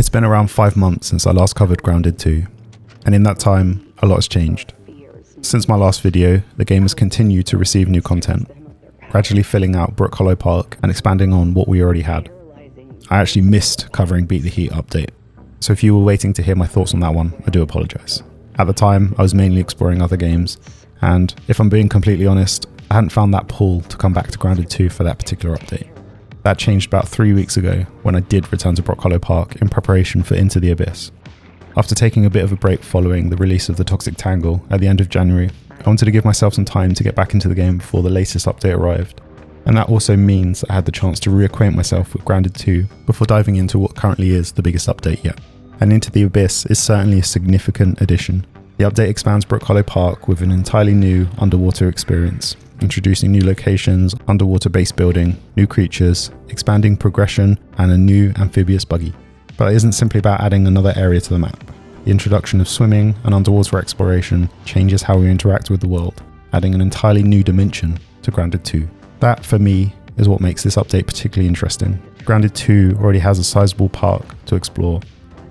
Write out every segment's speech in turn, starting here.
It's been around 5 months since I last covered Grounded 2, and in that time, a lot has changed. Since my last video, the game has continued to receive new content, gradually filling out Brookhollow Park and expanding on what we already had. I actually missed covering Beat the Heat update, so if you were waiting to hear my thoughts on that one, I do apologise. At the time, I was mainly exploring other games, and if I'm being completely honest, I hadn't found that pull to come back to Grounded 2 for that particular update. That changed about 3 weeks ago when I did return to Brookhollow Park in preparation for Into the Abyss. After taking a bit of a break following the release of the Toxic Tangle at the end of January, I wanted to give myself some time to get back into the game before the latest update arrived. And that also means I had the chance to reacquaint myself with Grounded 2 before diving into what currently is the biggest update yet. And Into the Abyss is certainly a significant addition. The update expands Brookhollow Park with an entirely new underwater experience, introducing new locations, underwater base building, new creatures, expanding progression, and a new amphibious buggy. But it isn't simply about adding another area to the map. The introduction of swimming and underwater exploration changes how we interact with the world, adding an entirely new dimension to Grounded 2. That, for me, is what makes this update particularly interesting. Grounded 2 already has a sizable park to explore,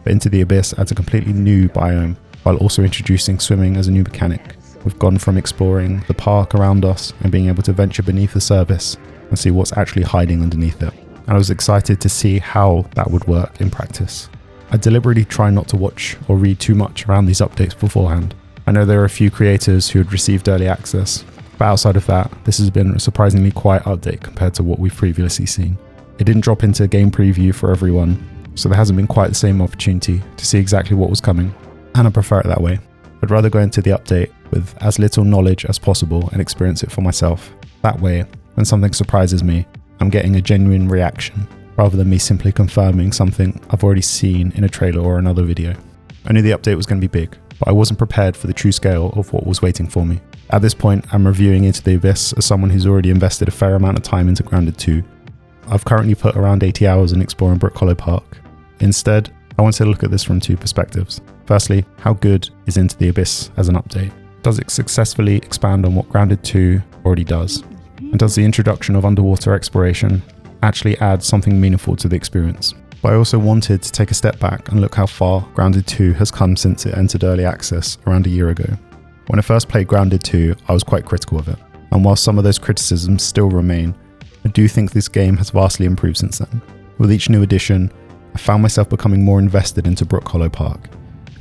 but Into the Abyss adds a completely new biome, while also introducing swimming as a new mechanic. We've gone from exploring the park around us and being able to venture beneath the surface and see what's actually hiding underneath it. And I was excited to see how that would work in practice. I deliberately try not to watch or read too much around these updates beforehand. I know there are a few creators who had received early access, but outside of that, this has been a surprisingly quiet update compared to what we've previously seen. It didn't drop into game preview for everyone, so there hasn't been quite the same opportunity to see exactly what was coming, and I prefer it that way. I'd rather go into the update with as little knowledge as possible and experience it for myself. That way, when something surprises me, I'm getting a genuine reaction, rather than me simply confirming something I've already seen in a trailer or another video. I knew the update was going to be big, but I wasn't prepared for the true scale of what was waiting for me. At this point, I'm reviewing Into the Abyss as someone who's already invested a fair amount of time into Grounded 2. I've currently put around 80 hours in exploring Brookhollow Park. Instead, I wanted to look at this from two perspectives. Firstly, how good is Into the Abyss as an update? Does it successfully expand on what Grounded 2 already does? And does the introduction of underwater exploration actually add something meaningful to the experience? But I also wanted to take a step back and look how far Grounded 2 has come since it entered early access around a year ago. When I first played Grounded 2, I was quite critical of it. And while some of those criticisms still remain, I do think this game has vastly improved since then. With each new edition, I found myself becoming more invested into Brookhollow Park,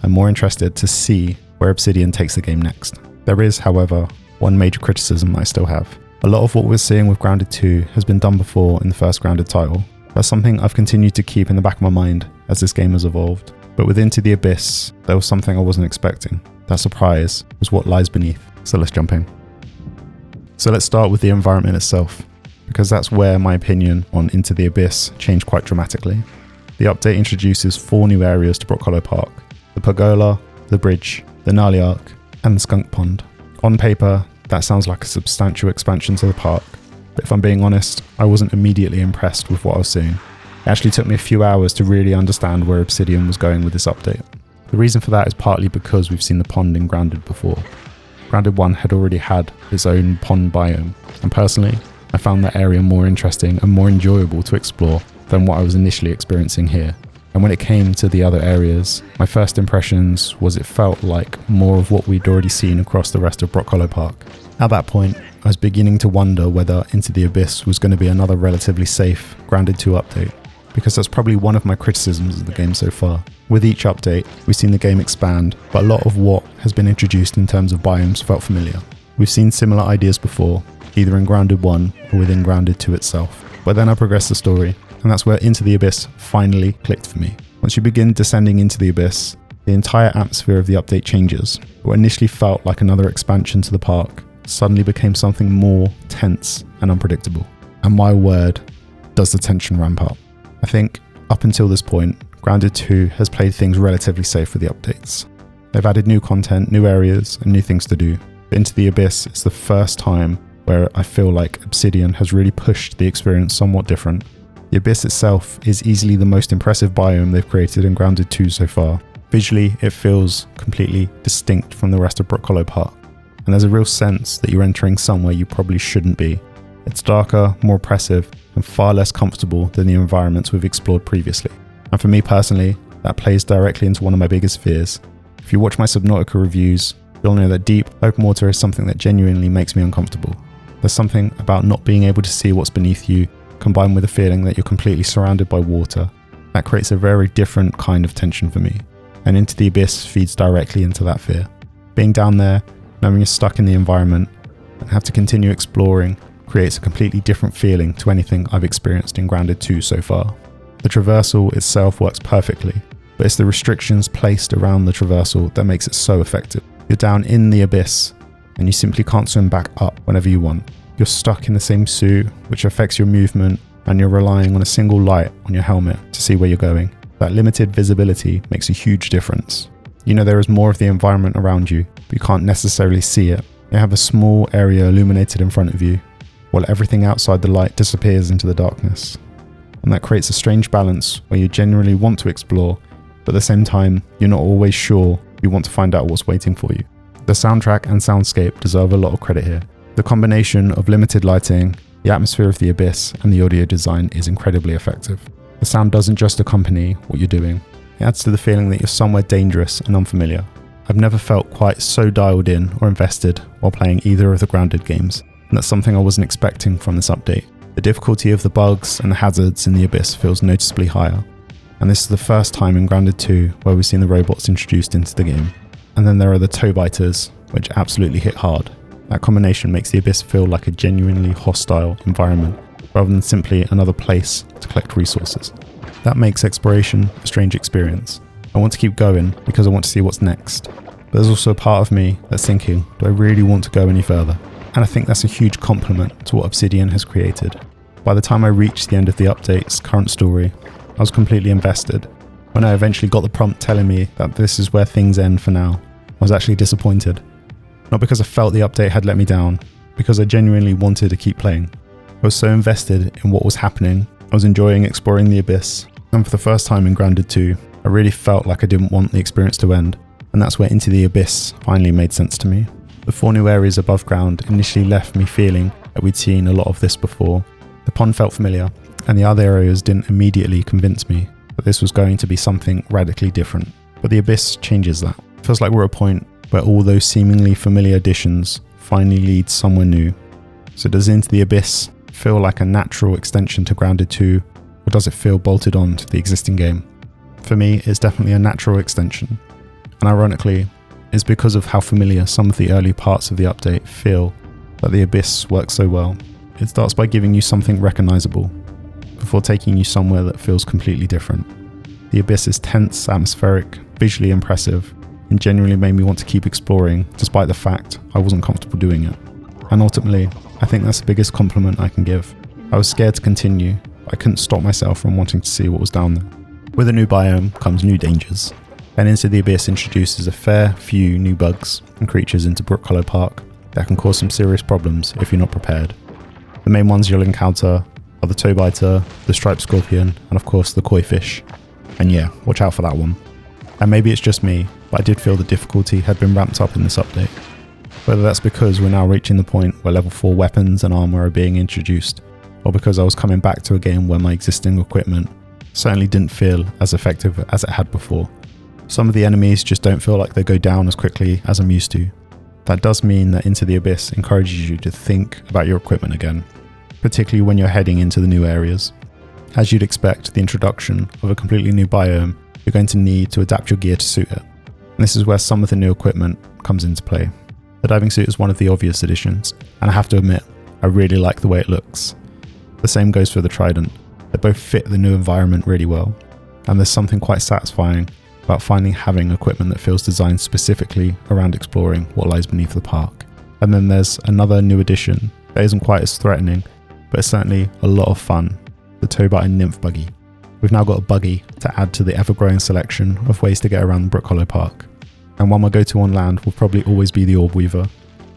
and more interested to see where Obsidian takes the game next. There is, however, one major criticism I still have. A lot of what we're seeing with Grounded 2 has been done before in the first Grounded title. That's something I've continued to keep in the back of my mind as this game has evolved. But with Into the Abyss, there was something I wasn't expecting. That surprise was what lies beneath. So let's jump in. So let's start with the environment itself, because that's where my opinion on Into the Abyss changed quite dramatically. The update introduces 4 new areas to Brookhollow Park: the pergola, the bridge, the gnarly arc, and the skunk pond. On paper, that sounds like a substantial expansion to the park, but if I'm being honest, I wasn't immediately impressed with what I was seeing. It actually took me a few hours to really understand where Obsidian was going with this update. The reason for that is partly because we've seen the pond in Grounded before. Grounded 1 had already had its own pond biome, and personally, I found that area more interesting and more enjoyable to explore than what I was initially experiencing here. And when it came to the other areas, my first impressions was it felt like more of what we'd already seen across the rest of Brookhollow Park. At that point, I was beginning to wonder whether Into the Abyss was going to be another relatively safe Grounded 2 update, because that's probably one of my criticisms of the game so far. With each update, we've seen the game expand, but a lot of what has been introduced in terms of biomes felt familiar. We've seen similar ideas before, either in Grounded 1 or within Grounded 2 itself. But then I progressed the story, and that's where Into the Abyss finally clicked for me. Once you begin descending into the Abyss, the entire atmosphere of the update changes. What initially felt like another expansion to the park suddenly became something more tense and unpredictable. And my word, does the tension ramp up. I think up until this point, Grounded 2 has played things relatively safe with the updates. They've added new content, new areas, and new things to do. But Into the Abyss is the first time where I feel like Obsidian has really pushed the experience somewhat different. The Abyss itself is easily the most impressive biome they've created in Grounded 2 so far. Visually, it feels completely distinct from the rest of Brookhollow Park, and there's a real sense that you're entering somewhere you probably shouldn't be. It's darker, more oppressive, and far less comfortable than the environments we've explored previously. And for me personally, that plays directly into one of my biggest fears. If you watch my Subnautica reviews, you'll know that deep, open water is something that genuinely makes me uncomfortable. There's something about not being able to see what's beneath you, combined with the feeling that you're completely surrounded by water, that creates a very different kind of tension for me. And Into the Abyss feeds directly into that fear. Being down there, knowing you're stuck in the environment, and have to continue exploring, creates a completely different feeling to anything I've experienced in Grounded 2 so far. The traversal itself works perfectly, but it's the restrictions placed around the traversal that makes it so effective. You're down in the abyss, and you simply can't swim back up whenever you want. You're stuck in the same suit, which affects your movement, and you're relying on a single light on your helmet to see where you're going. That limited visibility makes a huge difference. You know there is more of the environment around you, but you can't necessarily see it. You have a small area illuminated in front of you, while everything outside the light disappears into the darkness. And that creates a strange balance where you genuinely want to explore, but at the same time, you're not always sure you want to find out what's waiting for you. The soundtrack and soundscape deserve a lot of credit here. The combination of limited lighting, the atmosphere of the abyss, and the audio design is incredibly effective. The sound doesn't just accompany what you're doing, it adds to the feeling that you're somewhere dangerous and unfamiliar. I've never felt quite so dialed in or invested while playing either of the Grounded games, and that's something I wasn't expecting from this update. The difficulty of the bugs and the hazards in the abyss feels noticeably higher, and this is the first time in Grounded 2 where we've seen the robots introduced into the game. And then there are the toe biters, which absolutely hit hard. That combination makes the abyss feel like a genuinely hostile environment, rather than simply another place to collect resources. That makes exploration a strange experience. I want to keep going because I want to see what's next. But there's also a part of me that's thinking, do I really want to go any further? And I think that's a huge compliment to what Obsidian has created. By the time I reached the end of the update's current story, I was completely invested. When I eventually got the prompt telling me that this is where things end for now, I was actually disappointed. Not because I felt the update had let me down, because I genuinely wanted to keep playing. I was so invested in what was happening, I was enjoying exploring the abyss, and for the first time in Grounded 2, I really felt like I didn't want the experience to end, and that's where Into the Abyss finally made sense to me. The 4 new areas above ground initially left me feeling that we'd seen a lot of this before. The pond felt familiar, and the other areas didn't immediately convince me that this was going to be something radically different. But the abyss changes that. It feels like we're at a point where all those seemingly familiar additions finally lead somewhere new. So does Into the Abyss feel like a natural extension to Grounded 2, or does it feel bolted on to the existing game? For me, it's definitely a natural extension. And ironically, it's because of how familiar some of the early parts of the update feel that the abyss works so well. It starts by giving you something recognizable, before taking you somewhere that feels completely different. The abyss is tense, atmospheric, visually impressive, and genuinely made me want to keep exploring despite the fact I wasn't comfortable doing it. And ultimately, I think that's the biggest compliment I can give. I was scared to continue, but I couldn't stop myself from wanting to see what was down there. With a new biome comes new dangers, and Into the Abyss introduces a fair few new bugs and creatures into Brookhollow Park that can cause some serious problems if you're not prepared. The main ones you'll encounter are the toe biter, the striped scorpion, and of course the koi fish. And yeah, watch out for that one. And maybe it's just me, but I did feel the difficulty had been ramped up in this update. Whether that's because we're now reaching the point where level 4 weapons and armour are being introduced, or because I was coming back to a game where my existing equipment certainly didn't feel as effective as it had before. Some of the enemies just don't feel like they go down as quickly as I'm used to. That does mean that Into the Abyss encourages you to think about your equipment again, particularly when you're heading into the new areas. As you'd expect, the introduction of a completely new biome, you're going to need to adapt your gear to suit it. And this is where some of the new equipment comes into play. The diving suit is one of the obvious additions, and I have to admit, I really like the way it looks. The same goes for the trident. They both fit the new environment really well, and there's something quite satisfying about finally having equipment that feels designed specifically around exploring what lies beneath the park. And then there's another new addition that isn't quite as threatening, but it's certainly a lot of fun, the Toe Biter Buggy. We've now got a buggy to add to the ever-growing selection of ways to get around Brookhollow Park. And while my go-to on land will probably always be the Orb Weaver,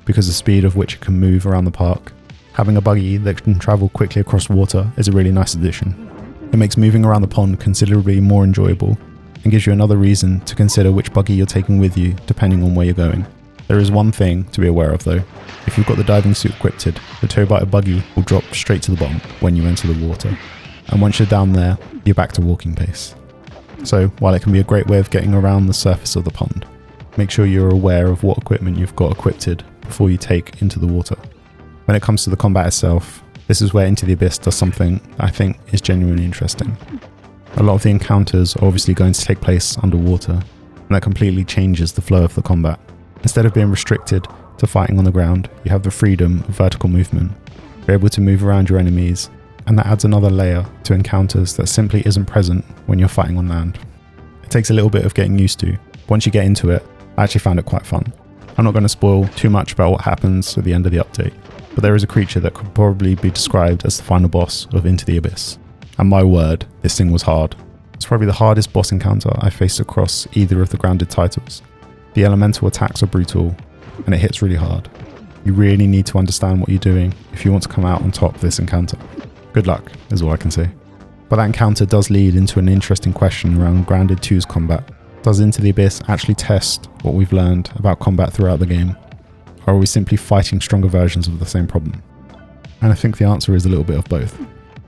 because of the speed of which it can move around the park, having a buggy that can travel quickly across water is a really nice addition. It makes moving around the pond considerably more enjoyable, and gives you another reason to consider which buggy you're taking with you depending on where you're going. There is one thing to be aware of though. If you've got the diving suit equipped, the Toe Biter Buggy will drop straight to the bottom when you enter the water. And once you're down there, you're back to walking pace. So while it can be a great way of getting around the surface of the pond, make sure you're aware of what equipment you've got equipped before you take into the water. When it comes to the combat itself, this is where Into the Abyss does something that I think is genuinely interesting. A lot of the encounters are obviously going to take place underwater, and that completely changes the flow of the combat. Instead of being restricted to fighting on the ground, you have the freedom of vertical movement. You're able to move around your enemies, and that adds another layer to encounters that simply isn't present when you're fighting on land. It takes a little bit of getting used to. Once you get into it, I actually found it quite fun. I'm not going to spoil too much about what happens at the end of the update, but there is a creature that could probably be described as the final boss of Into the Abyss. And my word, this thing was hard. It's probably the hardest boss encounter I faced across either of the grounded titles. The elemental attacks are brutal, and it hits really hard. You really need to understand what you're doing if you want to come out on top of this encounter. Good luck, is all I can say. But that encounter does lead into an interesting question around Grounded 2's combat. Does Into the Abyss actually test what we've learned about combat throughout the game? Or are we simply fighting stronger versions of the same problem? And I think the answer is a little bit of both.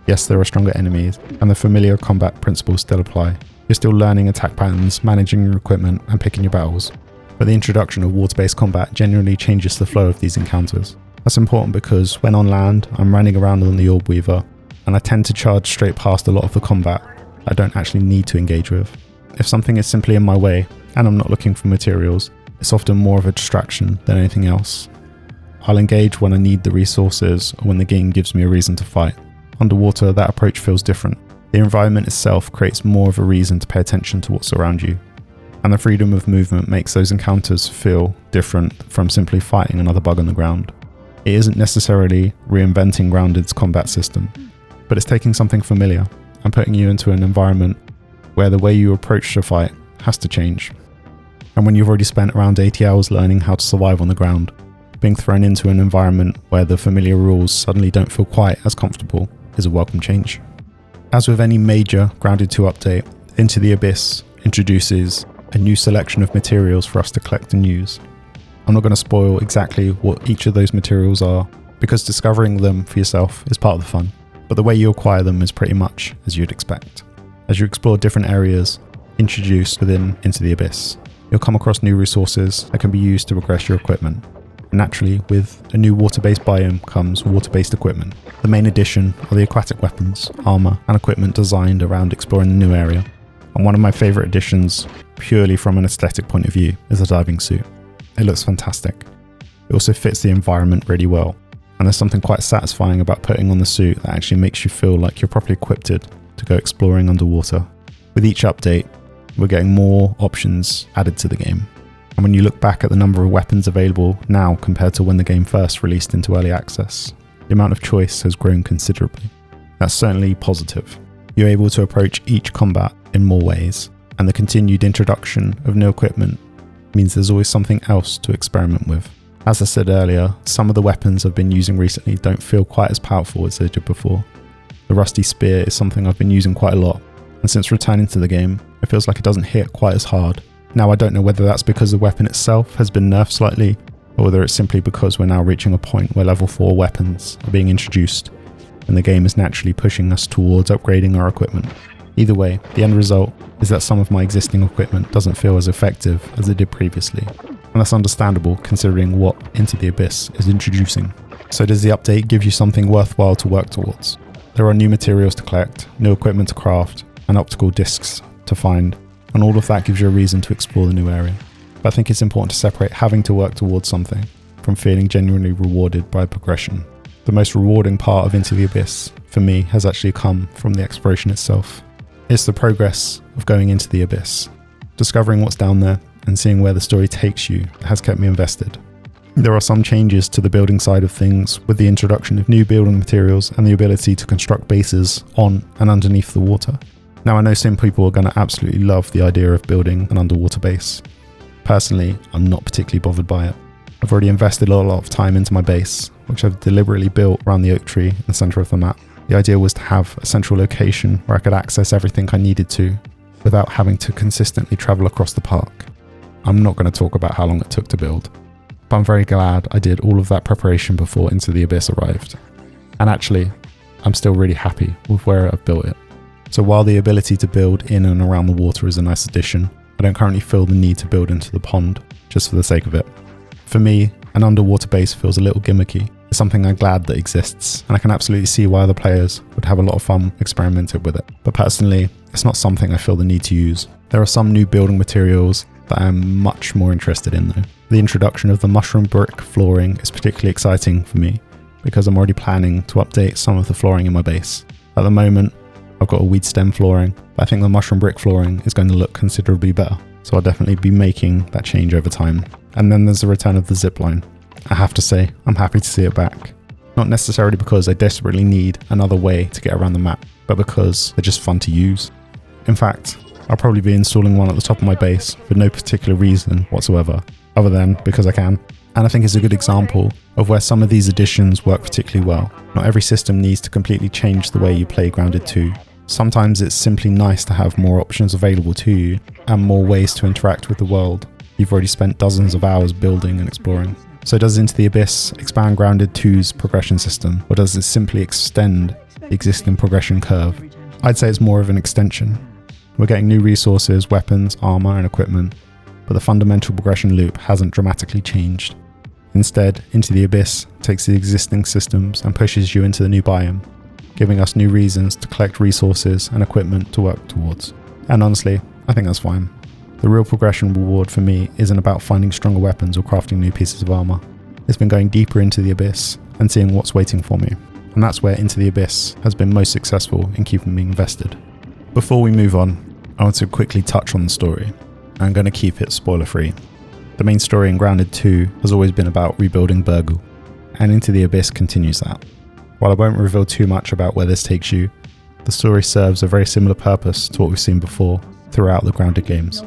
Yes, there are stronger enemies, and the familiar combat principles still apply. You're still learning attack patterns, managing your equipment, and picking your battles. But the introduction of water-based combat genuinely changes the flow of these encounters. That's important because when on land, I'm running around on the Orb Weaver, and I tend to charge straight past a lot of the combat I don't actually need to engage with. If something is simply in my way, and I'm not looking for materials, it's often more of a distraction than anything else. I'll engage when I need the resources or when the game gives me a reason to fight. Underwater, that approach feels different. The environment itself creates more of a reason to pay attention to what's around you. And the freedom of movement makes those encounters feel different from simply fighting another bug on the ground. It isn't necessarily reinventing Grounded's combat system, but it's taking something familiar and putting you into an environment where the way you approach the fight has to change. And when you've already spent around 80 hours learning how to survive on the ground, being thrown into an environment where the familiar rules suddenly don't feel quite as comfortable is a welcome change. As with any major Grounded 2 update, Into the Abyss introduces a new selection of materials for us to collect and use. I'm not going to spoil exactly what each of those materials are, because discovering them for yourself is part of the fun, but the way you acquire them is pretty much as you'd expect. As you explore different areas introduced within Into the Abyss, you'll come across new resources that can be used to progress your equipment. Naturally, with a new water-based biome comes water-based equipment. The main addition are the aquatic weapons, armour and equipment designed around exploring the new area. And one of my favourite additions, purely from an aesthetic point of view, is the diving suit. It looks fantastic. It also fits the environment really well, and there's something quite satisfying about putting on the suit that actually makes you feel like you're properly equipped to go exploring underwater. With each update, we're getting more options added to the game. And when you look back at the number of weapons available now compared to when the game first released into early access, the amount of choice has grown considerably. That's certainly positive. You're able to approach each combat in more ways, and the continued introduction of new equipment means there's always something else to experiment with. As I said earlier, some of the weapons I've been using recently don't feel quite as powerful as they did before. The rusty spear is something I've been using quite a lot, and since returning to the game, it feels like it doesn't hit quite as hard. Now I don't know whether that's because the weapon itself has been nerfed slightly, or whether it's simply because we're now reaching a point where level 4 weapons are being introduced, and the game is naturally pushing us towards upgrading our equipment. Either way, the end result is that some of my existing equipment doesn't feel as effective as it did previously, and that's understandable considering what Into the Abyss is introducing. So does the update give you something worthwhile to work towards? There are new materials to collect, new equipment to craft, and optical discs to find, and all of that gives you a reason to explore the new area. But I think it's important to separate having to work towards something from feeling genuinely rewarded by progression. The most rewarding part of Into the Abyss, for me, has actually come from the exploration itself. It's the progress of going into the abyss, discovering what's down there and seeing where the story takes you that has kept me invested. There are some changes to the building side of things with the introduction of new building materials and the ability to construct bases on and underneath the water. Now I know some people are going to absolutely love the idea of building an underwater base. Personally, I'm not particularly bothered by it. I've already invested a lot of time into my base, which I've deliberately built around the oak tree in the centre of the map. The idea was to have a central location where I could access everything I needed to without having to consistently travel across the park. I'm not going to talk about how long it took to build, but I'm very glad I did all of that preparation before Into the Abyss arrived. And actually, I'm still really happy with where I've built it. So while the ability to build in and around the water is a nice addition, I don't currently feel the need to build into the pond, just for the sake of it. For me, an underwater base feels a little gimmicky. It's something I'm glad that exists, and I can absolutely see why other players would have a lot of fun experimenting with it. But personally, it's not something I feel the need to use. There are some new building materials that I am much more interested in though. The introduction of the mushroom brick flooring is particularly exciting for me, because I'm already planning to update some of the flooring in my base. At the moment, I've got a weed stem flooring, but I think the mushroom brick flooring is going to look considerably better. So I'll definitely be making that change over time. And then there's the return of the zipline. I have to say, I'm happy to see it back. Not necessarily because I desperately need another way to get around the map, but because they're just fun to use. In fact, I'll probably be installing one at the top of my base for no particular reason whatsoever, other than because I can. And I think it's a good example of where some of these additions work particularly well. Not every system needs to completely change the way you play Grounded 2. Sometimes it's simply nice to have more options available to you and more ways to interact with the world you've already spent dozens of hours building and exploring. So does Into the Abyss expand Grounded 2's progression system, or does it simply extend the existing progression curve? I'd say it's more of an extension. We're getting new resources, weapons, armour and equipment, but the fundamental progression loop hasn't dramatically changed. Instead, Into the Abyss takes the existing systems and pushes you into the new biome, giving us new reasons to collect resources and equipment to work towards. And honestly, I think that's fine. The real progression reward for me isn't about finding stronger weapons or crafting new pieces of armour. It's been going deeper into the Abyss and seeing what's waiting for me. And that's where Into the Abyss has been most successful in keeping me invested. Before we move on, I want to quickly touch on the story. I'm going to keep it spoiler free. The main story in Grounded 2 has always been about rebuilding Brookhollow, and Into the Abyss continues that. While I won't reveal too much about where this takes you, the story serves a very similar purpose to what we've seen before throughout the Grounded games.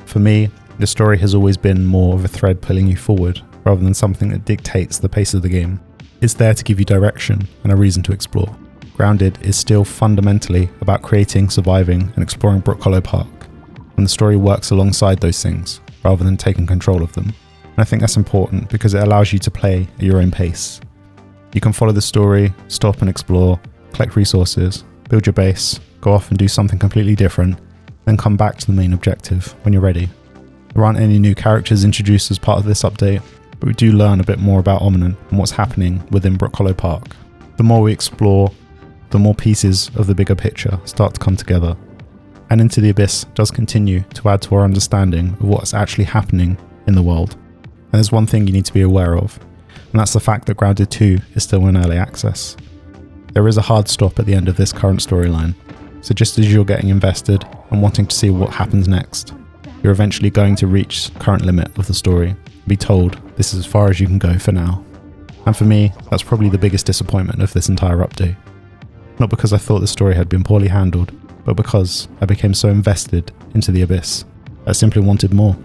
For me, the story has always been more of a thread pulling you forward rather than something that dictates the pace of the game. It's there to give you direction and a reason to explore. Grounded is still fundamentally about creating, surviving and exploring Brookhollow Park, and the story works alongside those things rather than taking control of them. And I think that's important because it allows you to play at your own pace. You can follow the story, stop and explore, collect resources, build your base, go off and do something completely different, then come back to the main objective when you're ready. There aren't any new characters introduced as part of this update, but we do learn a bit more about Omnin and what's happening within Brookhollow Park. The more we explore, the more pieces of the bigger picture start to come together. And Into the Abyss does continue to add to our understanding of what's actually happening in the world. And there's one thing you need to be aware of, and that's the fact that Grounded 2 is still in early access. There is a hard stop at the end of this current storyline, so just as you're getting invested and wanting to see what happens next, you're eventually going to reach the current limit of the story and be told this is as far as you can go for now. And for me, that's probably the biggest disappointment of this entire update. Not because I thought the story had been poorly handled, but because I became so invested into the Abyss, I simply wanted more.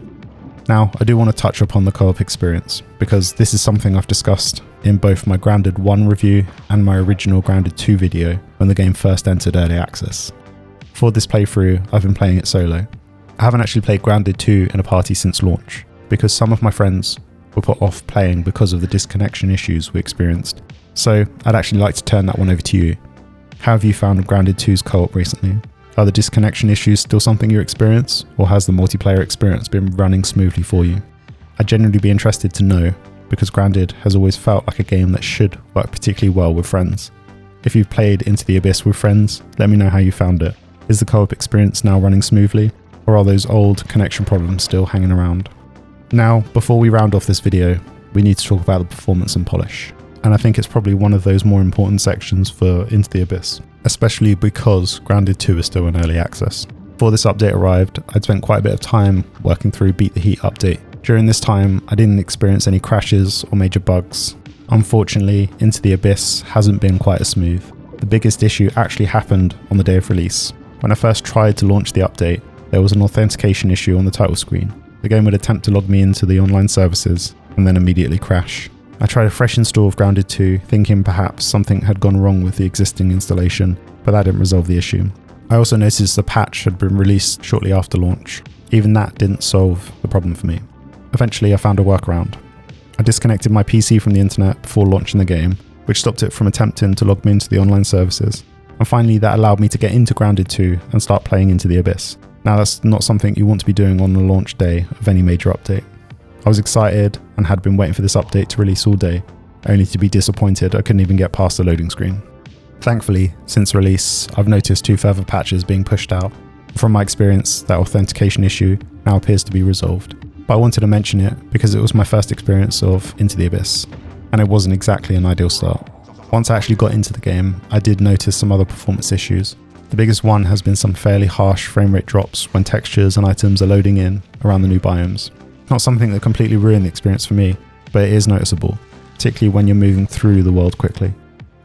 Now, I do want to touch upon the co-op experience, because this is something I've discussed in both my Grounded 1 review and my original Grounded 2 video when the game first entered early access. For this playthrough, I've been playing it solo. I haven't actually played Grounded 2 in a party since launch, because some of my friends were put off playing because of the disconnection issues we experienced. So I'd actually like to turn that one over to you. How have you found Grounded 2's co-op recently? Are the disconnection issues still something you experience, or has the multiplayer experience been running smoothly for you? I'd genuinely be interested to know, because Grounded has always felt like a game that should work particularly well with friends. If you've played Into the Abyss with friends, let me know how you found it. Is the co-op experience now running smoothly, or are those old connection problems still hanging around? Now, before we round off this video, we need to talk about the performance and polish. And I think it's probably one of those more important sections for Into the Abyss, especially because Grounded 2 is still in early access. Before this update arrived, I'd spent quite a bit of time working through Beat the Heat update. During this time, I didn't experience any crashes or major bugs. Unfortunately, Into the Abyss hasn't been quite as smooth. The biggest issue actually happened on the day of release. When I first tried to launch the update, there was an authentication issue on the title screen. The game would attempt to log me into the online services and then immediately crash. I tried a fresh install of Grounded 2, thinking perhaps something had gone wrong with the existing installation, but that didn't resolve the issue. I also noticed the patch had been released shortly after launch. Even that didn't solve the problem for me. Eventually I found a workaround. I disconnected my PC from the internet before launching the game, which stopped it from attempting to log me into the online services. And finally, that allowed me to get into Grounded 2 and start playing Into the Abyss. Now, that's not something you want to be doing on the launch day of any major update. I was excited and had been waiting for this update to release all day, only to be disappointed I couldn't even get past the loading screen. Thankfully, since release, I've noticed 2 further patches being pushed out. From my experience, that authentication issue now appears to be resolved. But I wanted to mention it because it was my first experience of Into the Abyss, and it wasn't exactly an ideal start. Once I actually got into the game, I did notice some other performance issues. The biggest one has been some fairly harsh frame rate drops when textures and items are loading in around the new biomes. Not something that completely ruined the experience for me, but it is noticeable, particularly when you're moving through the world quickly.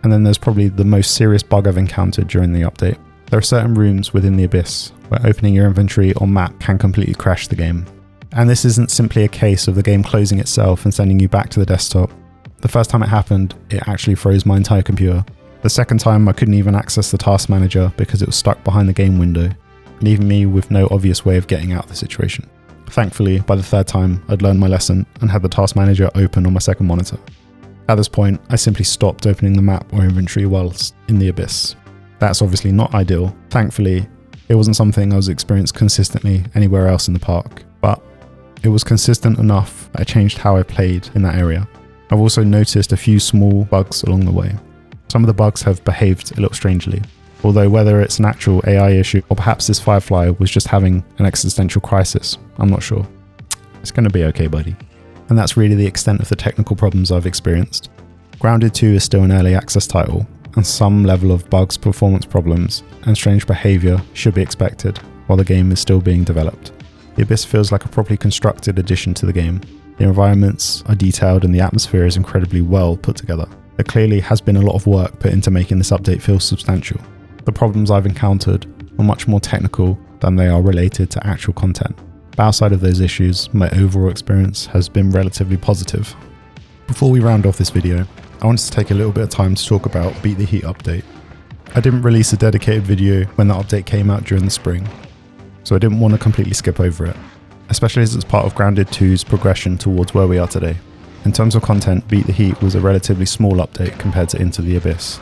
And then there's probably the most serious bug I've encountered during the update. There are certain rooms within the Abyss where opening your inventory or map can completely crash the game. And this isn't simply a case of the game closing itself and sending you back to the desktop. The first time it happened, it actually froze my entire computer. The second time, I couldn't even access the task manager because it was stuck behind the game window, leaving me with no obvious way of getting out of the situation. Thankfully, by the third time, I'd learned my lesson and had the task manager open on my second monitor. At this point, I simply stopped opening the map or inventory whilst in the Abyss. That's obviously not ideal. Thankfully, it wasn't something I was experienced consistently anywhere else in the park, but it was consistent enough that I changed how I played in that area. I've also noticed a few small bugs along the way. Some of the bugs have behaved a little strangely, although whether it's an actual AI issue or perhaps this Firefly was just having an existential crisis, I'm not sure. It's going to be okay, buddy. And that's really the extent of the technical problems I've experienced. Grounded 2 is still an early access title, and some level of bugs, performance problems, and strange behaviour should be expected while the game is still being developed. The Abyss feels like a properly constructed addition to the game. The environments are detailed and the atmosphere is incredibly well put together. There clearly has been a lot of work put into making this update feel substantial. The problems I've encountered are much more technical than they are related to actual content. But outside of those issues, my overall experience has been relatively positive. Before we round off this video, I wanted to take a little bit of time to talk about Beat the Heat update. I didn't release a dedicated video when the update came out during the spring, so I didn't want to completely skip over it, especially as it's part of Grounded 2's progression towards where we are today. In terms of content, Beat the Heat was a relatively small update compared to Into the Abyss.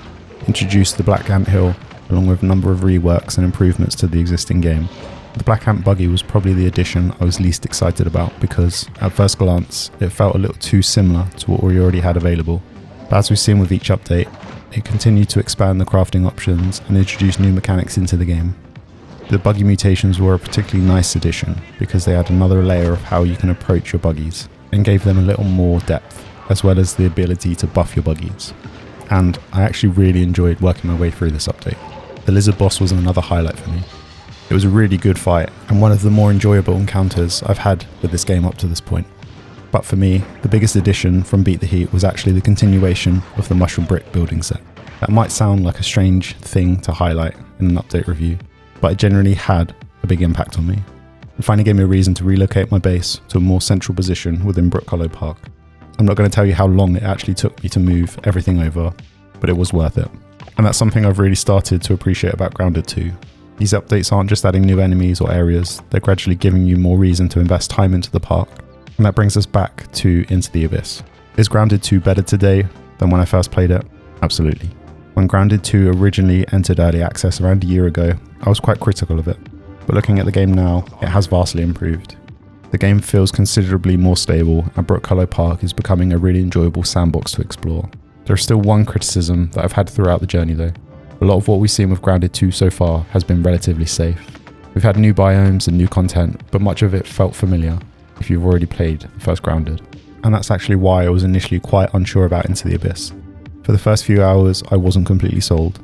Introduced the Black Ant Hill, along with a number of reworks and improvements to the existing game. The Black Ant Buggy was probably the addition I was least excited about because, at first glance, it felt a little too similar to what we already had available. But as we've seen with each update, it continued to expand the crafting options and introduce new mechanics into the game. The buggy mutations were a particularly nice addition because they add another layer of how you can approach your buggies and gave them a little more depth, as well as the ability to buff your buggies. And I actually really enjoyed working my way through this update. The lizard boss was another highlight for me. It was a really good fight and one of the more enjoyable encounters I've had with this game up to this point. But for me, the biggest addition from Beat the Heat was actually the continuation of the mushroom brick building set. That might sound like a strange thing to highlight in an update review, but it generally had a big impact on me. It finally gave me a reason to relocate my base to a more central position within Brookhollow Park. I'm not going to tell you how long it actually took me to move everything over, but it was worth it. And that's something I've really started to appreciate about Grounded 2. These updates aren't just adding new enemies or areas, they're gradually giving you more reason to invest time into the park. And that brings us back to Into the Abyss. Is Grounded 2 better today than when I first played it? Absolutely. When Grounded 2 originally entered early access around a year ago, I was quite critical of it. But looking at the game now, it has vastly improved. The game feels considerably more stable, and Brookhollow Park is becoming a really enjoyable sandbox to explore. There is still one criticism that I've had throughout the journey though. A lot of what we've seen with Grounded 2 so far has been relatively safe. We've had new biomes and new content, but much of it felt familiar if you've already played the first Grounded. And that's actually why I was initially quite unsure about Into the Abyss. For the first few hours, I wasn't completely sold.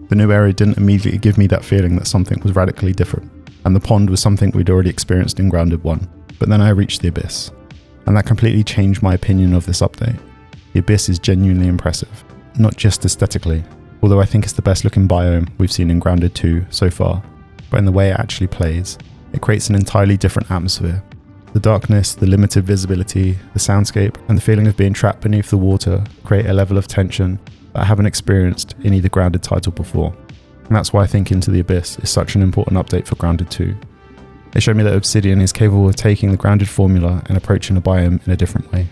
The new area didn't immediately give me that feeling that something was radically different, and the pond was something we'd already experienced in Grounded 1. But then I reached the Abyss, and that completely changed my opinion of this update. The Abyss is genuinely impressive, not just aesthetically, although I think it's the best looking biome we've seen in Grounded 2 so far, but in the way it actually plays, it creates an entirely different atmosphere. The darkness, the limited visibility, the soundscape, and the feeling of being trapped beneath the water create a level of tension that I haven't experienced in either Grounded title before. And that's why I think Into the Abyss is such an important update for Grounded 2. It showed me that Obsidian is capable of taking the Grounded formula and approaching a biome in a different way.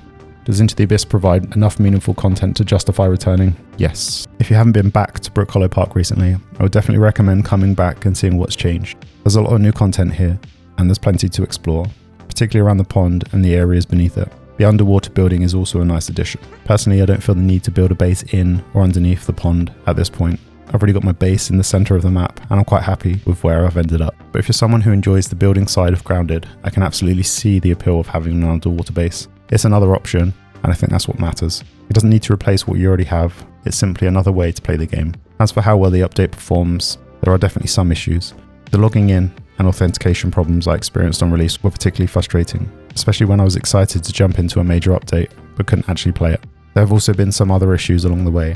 Does Into the Abyss provide enough meaningful content to justify returning? Yes. If you haven't been back to Brookhollow Park recently, I would definitely recommend coming back and seeing what's changed. There's a lot of new content here, and there's plenty to explore, particularly around the pond and the areas beneath it. The underwater building is also a nice addition. Personally, I don't feel the need to build a base in or underneath the pond at this point. I've already got my base in the center of the map, and I'm quite happy with where I've ended up. But if you're someone who enjoys the building side of Grounded, I can absolutely see the appeal of having an underwater base. It's another option, and I think that's what matters. It doesn't need to replace what you already have, it's simply another way to play the game. As for how well the update performs, there are definitely some issues. The logging in and authentication problems I experienced on release were particularly frustrating, especially when I was excited to jump into a major update but couldn't actually play it. There have also been some other issues along the way,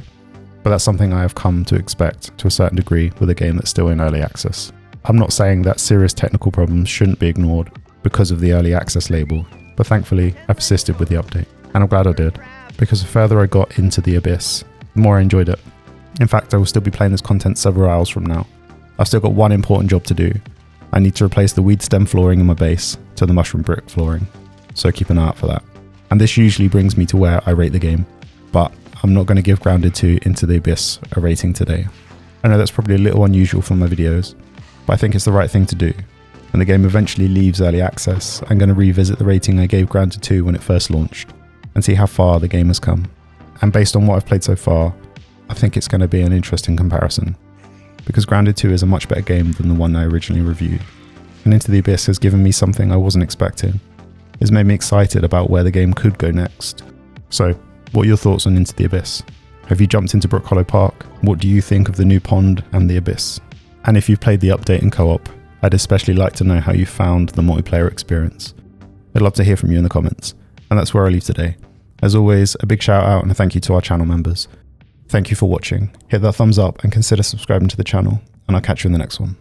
but that's something I have come to expect to a certain degree with a game that's still in early access. I'm not saying that serious technical problems shouldn't be ignored because of the early access label, but thankfully I persisted with the update, and I'm glad I did, because the further I got into the Abyss, the more I enjoyed it. In fact, I will still be playing this content several hours from now. I've still got one important job to do. I need to replace the weed stem flooring in my base to the mushroom brick flooring, so keep an eye out for that. And this usually brings me to where I rate the game, but I'm not going to give Grounded 2 Into the Abyss a rating today. I know that's probably a little unusual for my videos, but I think it's the right thing to do. When the game eventually leaves early access, I'm going to revisit the rating I gave Grounded 2 when it first launched, and see how far the game has come. And based on what I've played so far, I think it's going to be an interesting comparison, because Grounded 2 is a much better game than the one I originally reviewed. And Into the Abyss has given me something I wasn't expecting. It's made me excited about where the game could go next. So, what are your thoughts on Into the Abyss? Have you jumped into Brookhollow Park? What do you think of the new pond and the Abyss? And if you've played the update in co-op, I'd especially like to know how you found the multiplayer experience. I'd love to hear from you in the comments. And that's where I leave today. As always, a big shout out and a thank you to our channel members. Thank you for watching. Hit that thumbs up and consider subscribing to the channel, and I'll catch you in the next one.